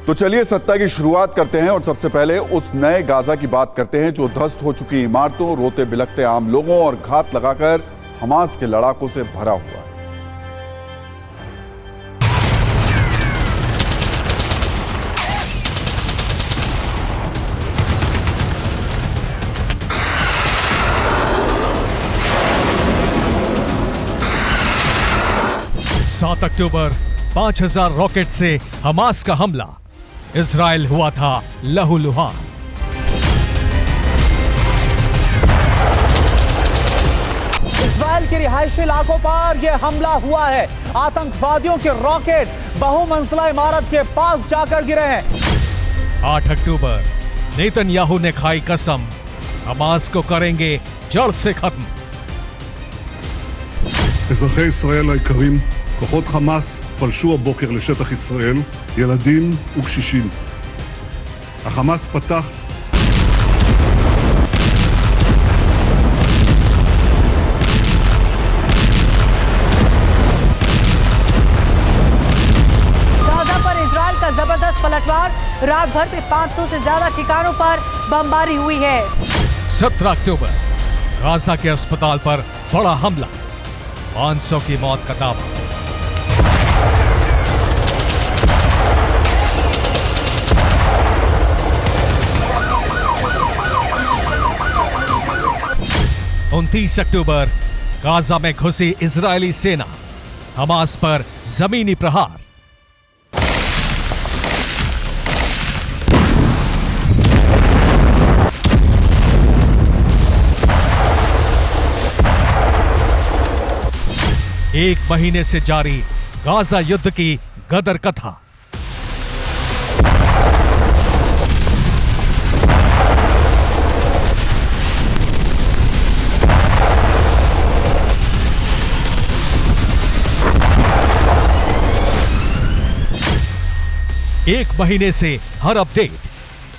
तो चलिए सत्ता की शुरुआत करते हैं और सबसे पहले उस नए गाजा की बात करते हैं जो ध्वस्त हो चुकी इमारतों, रोते बिलखते आम लोगों और घात लगाकर हमास के लड़ाकों से भरा हुआ है। सात अक्टूबर 5000 रॉकेट से हमास का हमला, इजराइल हुआ था लहूलुहान। इजराइल के रिहायशी इलाकों पर यह हमला हुआ है। आतंकवादियों के रॉकेट बहुमंजिला इमारत के पास जाकर गिरे हैं। 8 अक्टूबर नेतन्याहू ने खाई कसम, हमास को करेंगे जड़ से खत्म। אזרחי ישראל היקרים, כוחות חמאס פלשו הבוקר לשטח ישראל, ילדים וקשישים. החמאס פתח गाजा पर इजराइल का जबरदस्त पलटवार, रात भर में 500 से ज्यादा ठिकानों पर बमबारी हुई है। 17 अक्टूबर गाजा के अस्पताल पर बड़ा हमला, 500 की मौत का दावा। उनतीस अक्टूबर गाजा में घुसी इजरायली सेना, हमास पर जमीनी प्रहार। एक महीने से जारी गाजा युद्ध की गदर कथा। एक महीने से हर अपडेट,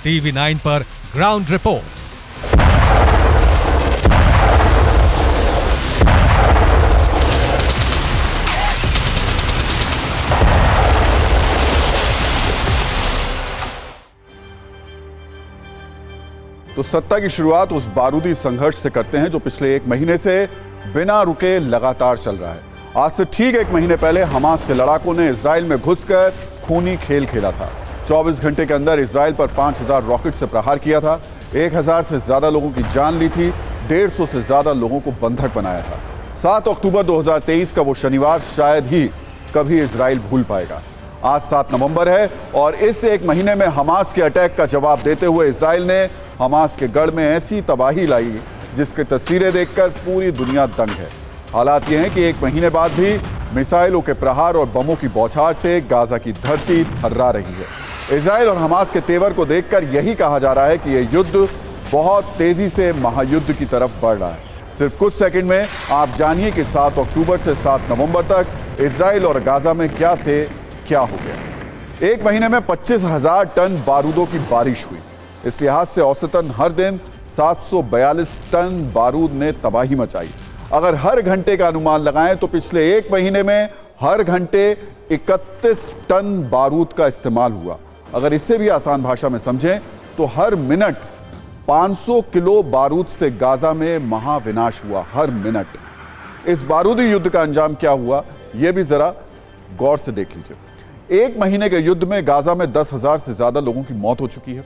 टीवी 9 पर ग्राउंड रिपोर्ट। तो सत्ता की शुरुआत उस बारूदी संघर्ष से करते हैं जो पिछले एक महीने से बिना रुके लगातार चल रहा है। आज से ठीक एक महीने पहले हमास के लड़ाकों ने इजराइल में घुसकर खूनी खेल खेला था। 24 घंटे के अंदर इजराइल पर 5000 रॉकेट से प्रहार किया था, 1000 से ज्यादा लोगों की जान ली थी, 150 से ज्यादा लोगों को बंधक बनाया था। 7 अक्टूबर 2023 का वो शनिवार शायद ही कभी इजराइल भूल पाएगा। आज 7 नवंबर है और इस एक महीने में हमास के अटैक का जवाब देते हुए इजराइल ने हमास के गढ़ में ऐसी तबाही लाई जिसकी तस्वीरें देखकर पूरी दुनिया दंग है। हालात ये हैं कि एक महीने बाद भी मिसाइलों के प्रहार और बमों की बौछार से गाजा की धरती थर्रा रही है। इजराइल और हमास के तेवर को देखकर यही कहा जा रहा है कि यह युद्ध बहुत तेजी से महायुद्ध की तरफ बढ़ रहा है। सिर्फ कुछ सेकंड में आप जानिए कि 7 अक्टूबर से 7 नवंबर तक इजराइल और गाजा में क्या से क्या हो गया। एक महीने में 25,000 टन बारूदों की बारिश हुई। इस लिहाज से औसतन हर दिन 742 टन बारूद ने तबाही मचाई। अगर हर घंटे का अनुमान लगाएं तो पिछले एक महीने में हर घंटे 31 टन बारूद का इस्तेमाल हुआ। अगर इससे भी आसान भाषा में समझें तो हर मिनट 500 किलो बारूद से गाजा में महाविनाश हुआ। हर मिनट। इस बारूदी युद्ध का अंजाम क्या हुआ यह भी जरा गौर से देख लीजिए। एक महीने के युद्ध में गाजा में 10,000 से ज्यादा लोगों की मौत हो चुकी है।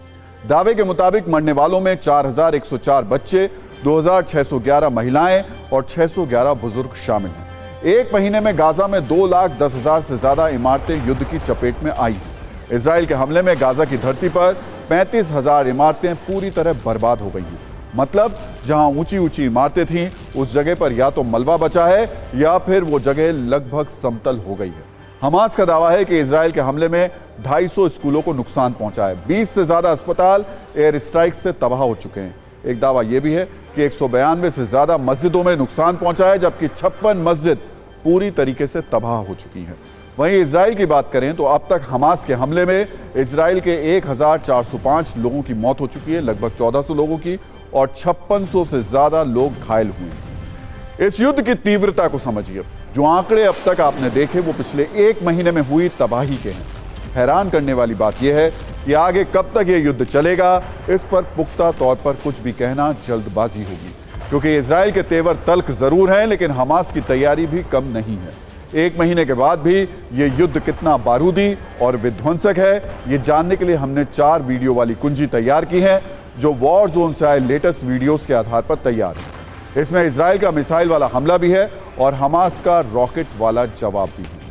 दावे के मुताबिक मरने वालों में 4104 बच्चे, 2611 महिलाएं और 611 बुजुर्ग शामिल हैं। एक महीने में गाजा में 2,10,000 से ज्यादा इमारतें युद्ध की चपेट में आई हैं। इजराइल के हमले में गाजा की धरती पर 35,000 इमारतें पूरी तरह बर्बाद हो गई हैं। मतलब जहां ऊंची ऊंची इमारतें थीं उस जगह पर या तो मलबा बचा है या फिर वो जगह लगभग समतल हो गई है। हमास का दावा है कि इजराइल के हमले में 250 स्कूलों को नुकसान पहुंचा है। 20 से ज्यादा अस्पताल एयर स्ट्राइक से तबाह हो चुके हैं। एक दावा यह भी है कि 192 से ज्यादा मस्जिदों में नुकसान पहुंचा है, जबकि 56 मस्जिद पूरी तरीके से तबाह हो चुकी हैं। वहीं इजराइल की बात करें तो अब तक हमास के हमले में इजराइल के 1405 लोगों की मौत हो चुकी है, लगभग 1400 लोगों की, और 5600 से ज्यादा लोग घायल हुए हैं। इस युद्ध की तीव्रता को समझिए। जो आंकड़े अब तक आपने देखे वो पिछले एक महीने में हुई तबाही के हैं। हैरान करने वाली बात यह है कि आगे कब तक यह युद्ध चलेगा, इस पर पुख्ता तौर पर कुछ भी कहना जल्दबाजी होगी, क्योंकि इजराइल के तेवर तल्ख जरूर हैं, लेकिन हमास की तैयारी भी कम नहीं है। एक महीने के बाद भी यह युद्ध कितना बारूदी और विध्वंसक है, ये जानने के लिए हमने 4 वीडियो वाली कुंजी तैयार की है, जो वॉर जोन से आए लेटेस्ट वीडियोस के आधार पर तैयार है। इसमें इजराइल का मिसाइल वाला हमला भी है और हमास का रॉकेट वाला जवाब भी है।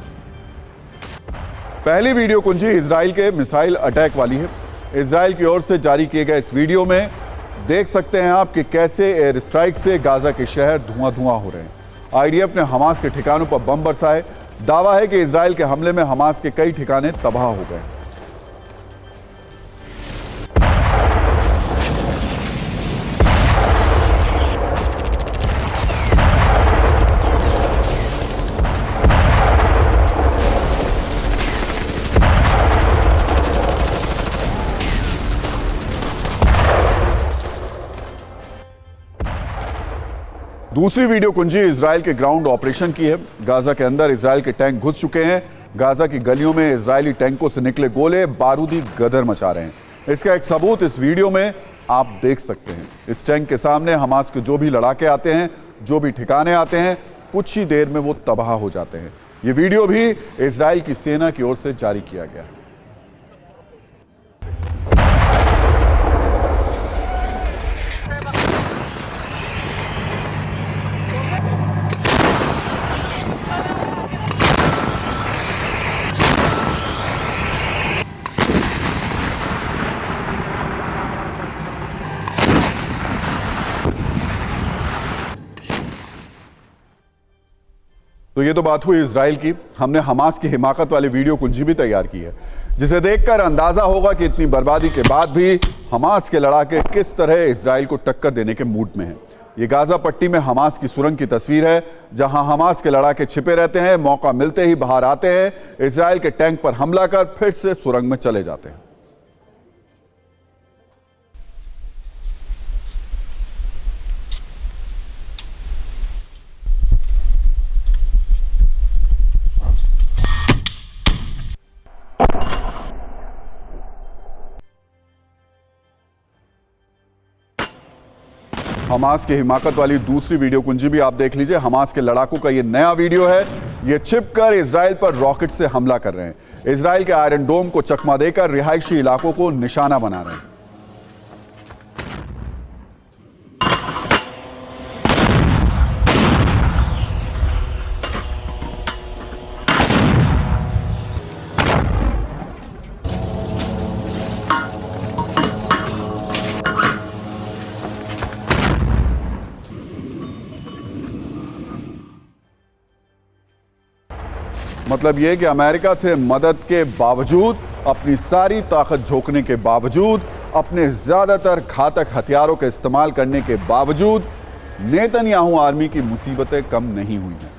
पहली वीडियो कुंजी इजराइल के मिसाइल अटैक वाली है। इजराइल की ओर से जारी किए गए इस वीडियो में देख सकते हैं आप कि कैसे एयर स्ट्राइक से गाजा के शहर धुआं-धुआं हो रहे हैं। आईडीएफ ने हमास के ठिकानों पर बम बरसाए। दावा है कि इजराइल के हमले में हमास के कई ठिकाने तबाह हो गए। दूसरी वीडियो कुंजी इजराइल के ग्राउंड ऑपरेशन की है। गाजा के अंदर इजराइल के टैंक घुस चुके हैं। गाजा की गलियों में इजरायली टैंकों से निकले गोले बारूदी गदर मचा रहे हैं। इसका एक सबूत इस वीडियो में आप देख सकते हैं। इस टैंक के सामने हमास के जो भी लड़ाके आते हैं, जो भी ठिकाने आते हैं, कुछ ही देर में वो तबाह हो जाते हैं। ये वीडियो भी इजराइल की सेना की ओर से जारी किया गया है। तो ये तो बात हुई इजराइल की। हमने हमास की हिमाकत वाली वीडियो कुंजी भी तैयार की है, जिसे देखकर अंदाजा होगा कि इतनी बर्बादी के बाद भी हमास के लड़ाके किस तरह इजराइल को टक्कर देने के मूड में हैं। ये गाजा पट्टी में हमास की सुरंग की तस्वीर है, जहां हमास के लड़ाके छिपे रहते हैं। मौका मिलते ही बाहर आते हैं, इजराइल के टैंक पर हमला कर फिर से सुरंग में चले जाते हैं। हमास की हिमाकत वाली दूसरी वीडियो कुंजी भी आप देख लीजिए। हमास के लड़ाकों का ये नया वीडियो है। ये छिपकर इजराइल पर रॉकेट से हमला कर रहे हैं। इजराइल के आयरन डोम को चकमा देकर रिहायशी इलाकों को निशाना बना रहे हैं। मतलब यह कि अमेरिका से मदद के बावजूद, अपनी सारी ताकत झोंकने के बावजूद, अपने ज्यादातर घातक हथियारों के इस्तेमाल करने के बावजूद नेतन्याहू आर्मी की मुसीबतें कम नहीं हुई हैं।